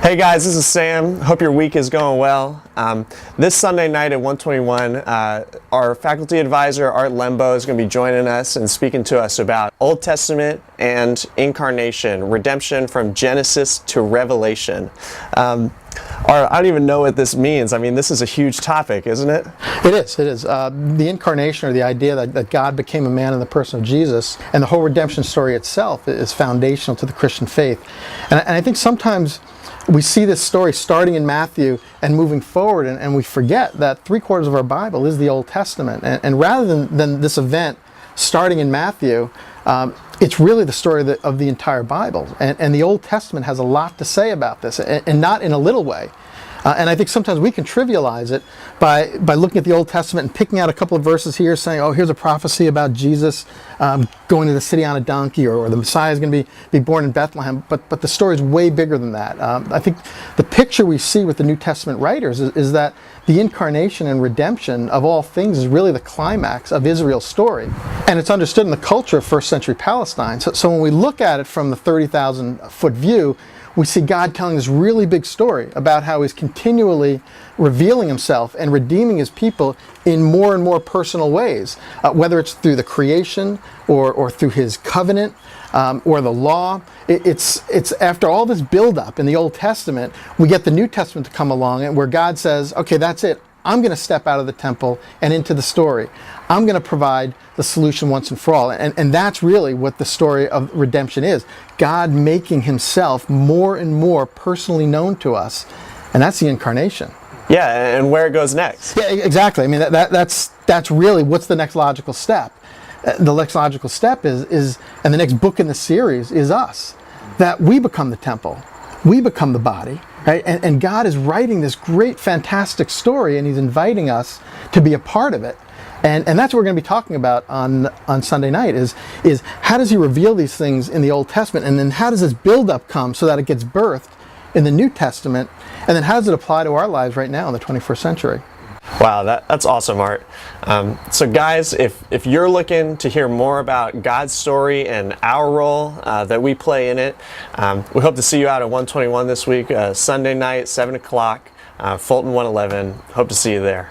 Hey guys, this is Sam. Hope your week is going well. This Sunday night at 121, our faculty advisor, Art Lembo, is going to be joining us and speaking to us about Old Testament and incarnation, redemption from Genesis to Revelation. I don't even know what this means. I mean, this is a huge topic, isn't it? It is. The incarnation, or the idea that God became a man in the person of Jesus, and the whole redemption story itself is foundational to the Christian faith. And I think sometimes we see this story starting in Matthew and moving forward, and we forget that 3/4 of our Bible is the Old Testament. And rather than this event starting in Matthew, it's really the story of the entire Bible. And the Old Testament has a lot to say about this, and not in a little way. And I think sometimes we can trivialize it by looking at the Old Testament and picking out a couple of verses here saying, oh, here's a prophecy about Jesus going to the city on a donkey, or the Messiah is going to be born in Bethlehem. But the story is way bigger than that. I think the picture we see with the New Testament writers is that the incarnation and redemption of all things is really the climax of Israel's story. And it's understood in the culture of first century Palestine. So when we look at it from the 30,000-foot view, we see God telling this really big story about how he's continually revealing himself and redeeming his people in more and more personal ways, whether it's through the creation or through his covenant or the law. It's after all this buildup in the Old Testament, we get the New Testament to come along, and where God says, okay, that's it. I'm going to step out of the temple and into the story. I'm going to provide the solution once and for all. And that's really what the story of redemption is. God making himself more and more personally known to us. And that's the incarnation. Yeah, and where it goes next. Yeah, exactly. I mean, that's really what's the next logical step. The next logical step is, and the next book in the series is us. That we become the temple. We become the body. Right? And God is writing this great, fantastic story, and he's inviting us to be a part of it. And that's what we're going to be talking about on Sunday night is how does he reveal these things in the Old Testament, and then how does this build-up come so that it gets birthed in the New Testament, and then how does it apply to our lives right now in the 21st century? Wow, that's awesome, Art. So guys, if you're looking to hear more about God's story and our role that we play in it, we hope to see you out at 121 this week, Sunday night, 7 o'clock, Fulton 111. Hope to see you there.